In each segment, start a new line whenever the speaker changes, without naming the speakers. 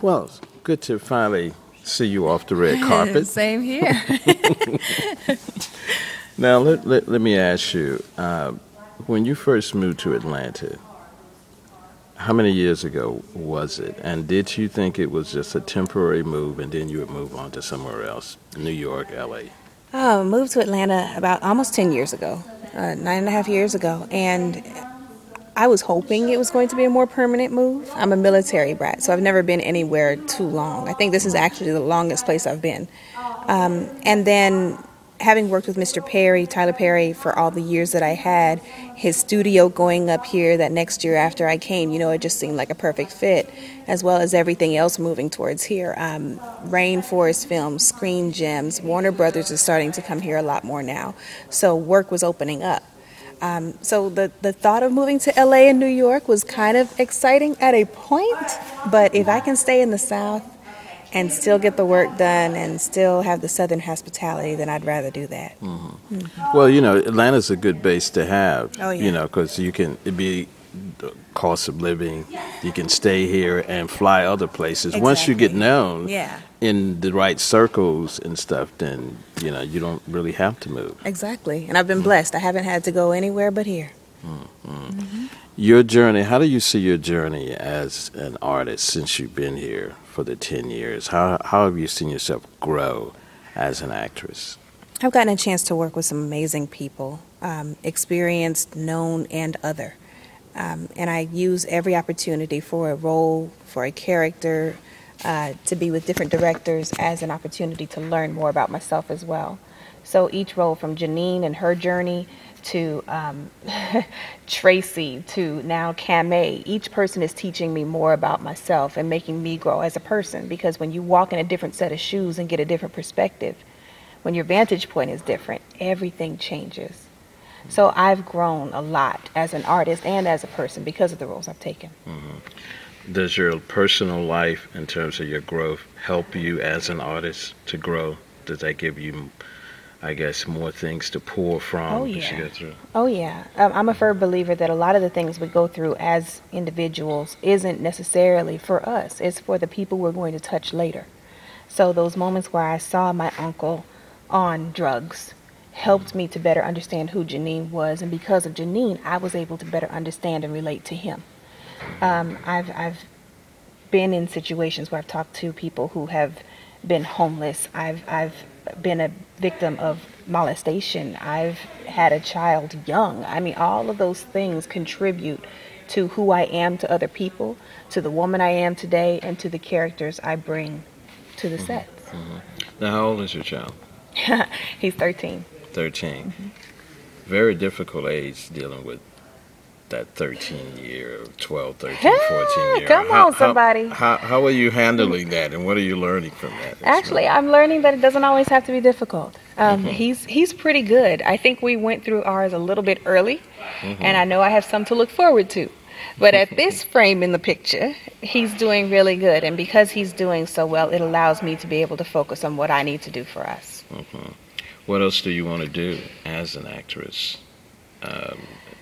Well, it's good to finally see you off the red carpet.
Same here.
Now, let me ask you, when you first moved to Atlanta, how many years ago was it? And did you think it was just a temporary move and then you would move on to somewhere else, New York, L.A.?
Oh, moved to Atlanta about almost 10 years ago, 9.5 years ago. And I was hoping it was going to be a more permanent move. I'm a military brat, so I've never been anywhere too long. I think this is actually the longest place I've been. And then having worked with Mr. Perry, Tyler Perry, for all the years that I had, his studio going up here that next year after I came, it just seemed like a perfect fit, as well as everything else moving towards here. Rainforest Films, Screen Gems, Warner Brothers is starting to come here a lot more now. So work was opening up. So the thought of moving to LA and New York was kind of exciting at a point, but if I can stay in the South and still get the work done and still have the Southern hospitality, then I'd rather do that.
Mm-hmm. Mm-hmm. Well, Atlanta's a good base to have, because it'd be the cost of living. You can stay here and fly other places. Exactly. Once you get known in the right circles and stuff, then, you don't really have to move.
Exactly. And I've been blessed. I haven't had to go anywhere but here.
Mm-hmm. Mm-hmm. Your journey, how do you see your journey as an artist since you've been here for the 10 years? How have you seen yourself grow as an actress?
I've gotten a chance to work with some amazing people, experienced, known, and other. And I use every opportunity for a role, for a character, to be with different directors as an opportunity to learn more about myself as well. So each role, from Janine and her journey to Tracy to now Camay, each person is teaching me more about myself and making me grow as a person, because when you walk in a different set of shoes and get a different perspective, when your vantage point is different, everything changes. So I've grown a lot as an artist and as a person because of the roles I've taken.
Mm-hmm. Does your personal life, in terms of your growth, help you as an artist to grow? Does that give you, I guess, more things to pull from as you go through?
Oh, yeah. I'm a firm believer that a lot of the things we go through as individuals isn't necessarily for us. It's for the people we're going to touch later. So those moments where I saw my uncle on drugs helped me to better understand who Janine was. And because of Janine, I was able to better understand and relate to him. I've been in situations where I've talked to people who have been homeless. I've been a victim of molestation. I've had a child young. I mean, all of those things contribute to who I am to other people, to the woman I am today, and to the characters I bring to the sets.
Mm-hmm. Now, how old is your child?
He's 13.
13.
Mm-hmm.
Very difficult age dealing with that 13-year, 12, 13, 14-year.
Come on, somebody.
How are you handling that, and what are you learning from that?
Actually, I'm learning that it doesn't always have to be difficult. He's pretty good. I think we went through ours a little bit early, and I know I have some to look forward to. But at this frame in the picture, he's doing really good, and because he's doing so well, it allows me to be able to focus on what I need to do for us.
What else do you want to do as an actress?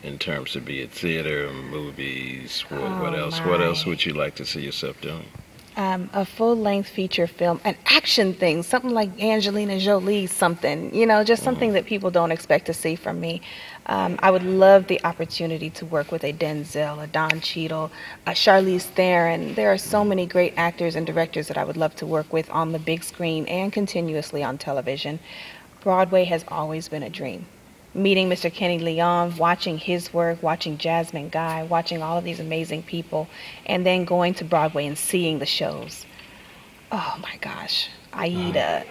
In terms of, be it theater, movies, what else? What else would you like to see yourself doing?
A full-length feature film, an action thing, something like Angelina Jolie, something, just something that people don't expect to see from me. I would love the opportunity to work with a Denzel, a Don Cheadle, a Charlize Theron. There are so many great actors and directors that I would love to work with on the big screen and continuously on television. Broadway has always been a dream. Meeting Mr. Kenny Leon, watching his work, watching Jasmine Guy, watching all of these amazing people, and then going to Broadway and seeing the shows. Oh my gosh. Aida,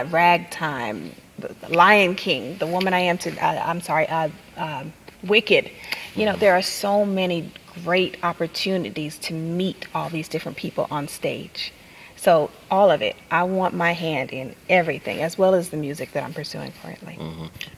Ragtime, the Lion King, The Woman I Am to, Wicked. There are so many great opportunities to meet all these different people on stage. So all of it, I want my hand in everything, as well as the music that I'm pursuing currently.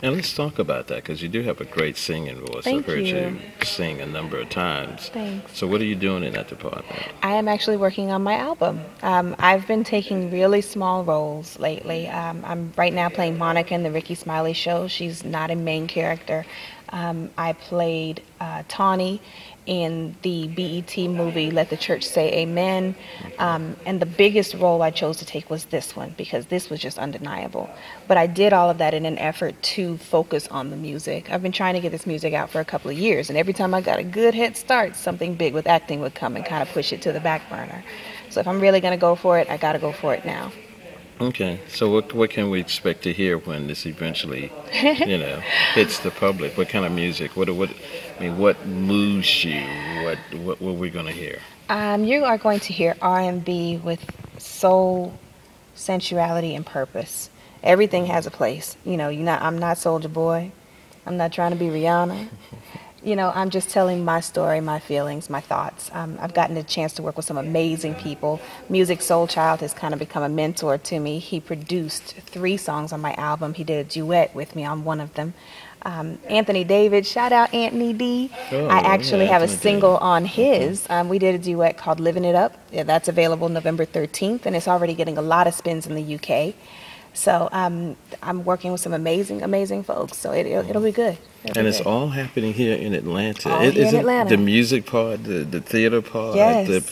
And let's talk about that, because you do have a great singing voice.
Thank
I've heard
you.
you sing a number of times.
Thanks.
So what are you doing in that department?
I am actually working on my album. I've been taking really small roles lately. I'm right now playing Monica in the Ricky Smiley Show. She's not a main character. I played Tawny in the BET movie Let the Church Say Amen. And the biggest role I chose to take was this one, because this was just undeniable. But I did all of that in an effort to focus on the music. I've been trying to get this music out for a couple of years, and every time I got a good head start, something big with acting would come and kind of push it to the back burner. So if I'm really going to go for it, I got to go for it now.
Okay, so what can we expect to hear when this eventually, hits the public? What kind of music? What moves you? What we're going to hear?
You are going to hear R&B with soul, sensuality, and purpose. Everything has a place. I'm not Soulja Boy. I'm not trying to be Rihanna. I'm just telling my story, my feelings, my thoughts. I've gotten a chance to work with some amazing people. Music Soul Child has kind of become a mentor to me. He produced 3 songs on my album. He did a duet with me on one of them. Anthony David, shout out Anthony D. I actually have a single on his. We did a duet called Living It Up. Yeah, that's available November 13th, and it's already getting a lot of spins in the UK. So I'm working with some amazing folks. So it'll be good.
And it's all happening here in Atlanta.
All here in Atlanta.
The music part, the theater part,
yes.
the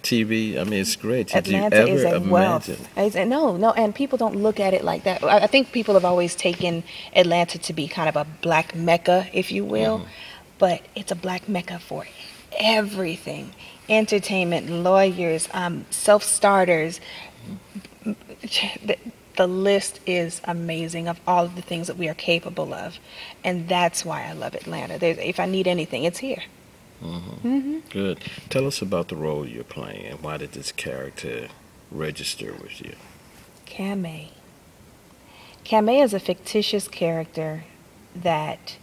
TV. I mean, it's great. Did
Atlanta
you ever imagine?
No, and people don't look at it like that. I think people have always taken Atlanta to be kind of a black Mecca, if you will. Mm-hmm. But it's a black Mecca for everything. Entertainment, lawyers, self-starters. The list is amazing of all of the things that we are capable of. And that's why I love Atlanta. If I need anything, it's here.
Mm-hmm.
Mm-hmm.
Good. Tell us about the role you're playing and why did this character register with you?
Camay. Camay is a fictitious character that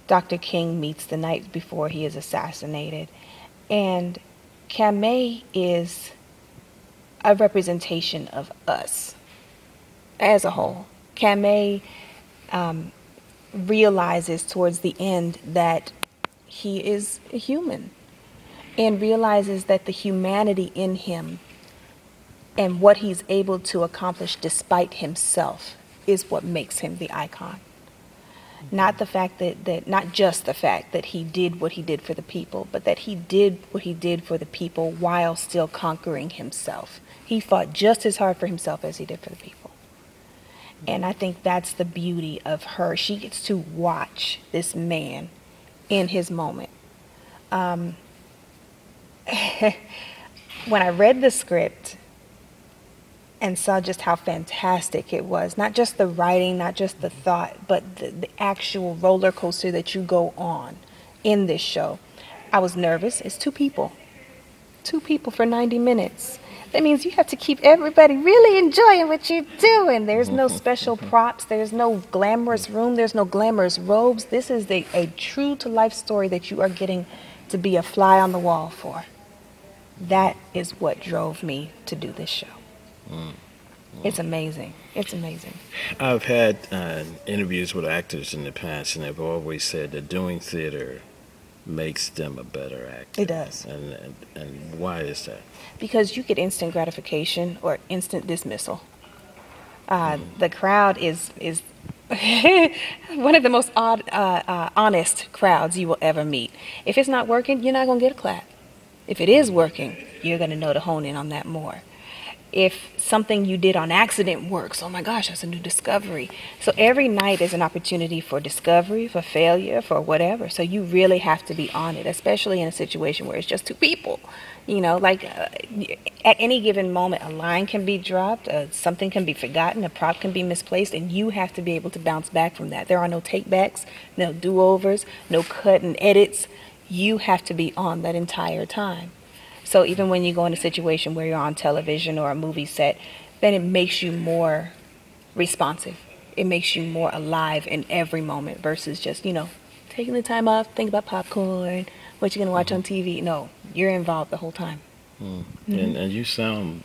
Dr. King meets the night before he is assassinated. And Camay is a representation of us as a whole. Camay realizes towards the end that he is a human and realizes that the humanity in him and what he's able to accomplish despite himself is what makes him the icon. Not the fact that not just the fact that he did what he did for the people, but that he did what he did for the people while still conquering himself. He fought just as hard for himself as he did for the people. And I think that's the beauty of her. She gets to watch this man in his moment. When I read the script and saw just how fantastic it was, not just the writing, not just the thought, but the actual roller coaster that you go on in this show, I was nervous. It's 2 people. 2 people for 90 minutes. That means you have to keep everybody really enjoying what you're doing. There's no special props. There's no glamorous room. There's no glamorous robes. This is a true-to-life story that you are getting to be a fly on the wall for. That is what drove me to do this show. It's amazing. It's amazing.
I've had interviews with actors in the past, and they've always said that doing theater makes them a better actor.
It does.
And why is that?
Because you get instant gratification or instant dismissal. The crowd is one of the most honest crowds you will ever meet. If it's not working, you're not going to get a clap. If it is working, you're going to know to hone in on that more. If something you did on accident works, oh my gosh, that's a new discovery. So every night is an opportunity for discovery, for failure, for whatever. So you really have to be on it, especially in a situation where it's just 2 people. At any given moment, a line can be dropped, something can be forgotten, a prop can be misplaced, and you have to be able to bounce back from that. There are no takebacks, no do-overs, no cut and edits. You have to be on that entire time. So even when you go in a situation where you're on television or a movie set, then it makes you more responsive. It makes you more alive in every moment versus just, taking the time off, think about popcorn, what you're going to watch on TV. No, you're involved the whole time.
Mm-hmm. And you sound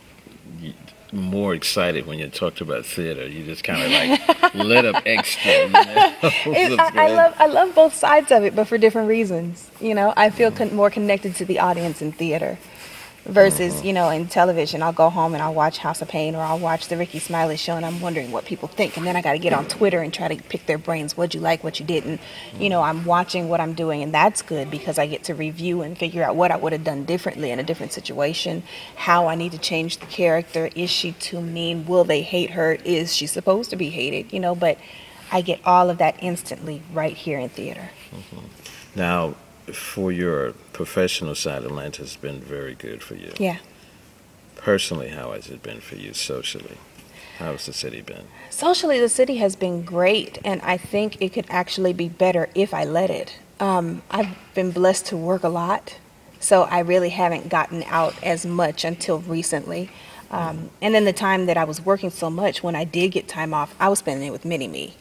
more excited when you talked about theater. You just kind of like lit up extra.
I love both sides of it, but for different reasons. I feel more connected to the audience in theater. versus, you know, in television, I'll go home and I'll watch House of Payne or I'll watch the Ricky Smiley Show and I'm wondering what people think. And then I got to get on Twitter and try to pick their brains. What'd you like, what you didn't? You know, I'm watching what I'm doing, and that's good because I get to review and figure out what I would have done differently in a different situation, how I need to change the character. Is she too mean? Will they hate her? Is she supposed to be hated? You know, but I get all of that instantly right here in theater.
Now, for your professional side, Atlanta has been very good for you.
Yeah.
Personally, how has it been for you socially? How has the city been?
Socially, the city has been great, and I think it could actually be better if I let it. I've been blessed to work a lot, so I really haven't gotten out as much until recently. And then the time that I was working so much, when I did get time off, I was spending it with Mini-Me.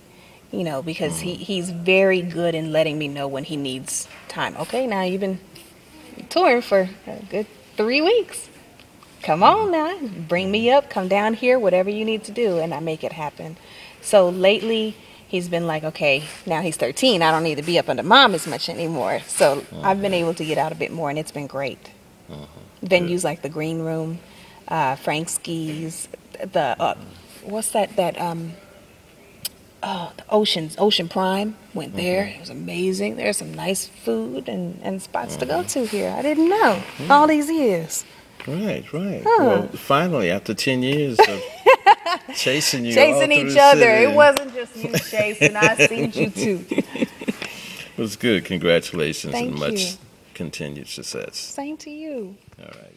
You know, because he's very good in letting me know when he needs time. Okay, now you've been touring for a good 3 weeks. Come on now, bring me up, come down here, whatever you need to do, and I make it happen. So lately, he's been like, okay, now he's 13, I don't need to be up under mom as much anymore. So I've been able to get out a bit more, and it's been great. Venues like the Green Room, Frankski's, the, what's that, the Ocean Prime, went there. It was amazing. There's some nice food and spots to go to here. I didn't know all these years.
Right. Well, finally, after 10 years of chasing you,
chasing each other. It wasn't just you chasing. I seen you too.
It was good. Congratulations.
Thank
and
you.
Much continued success.
Same to you.
All right.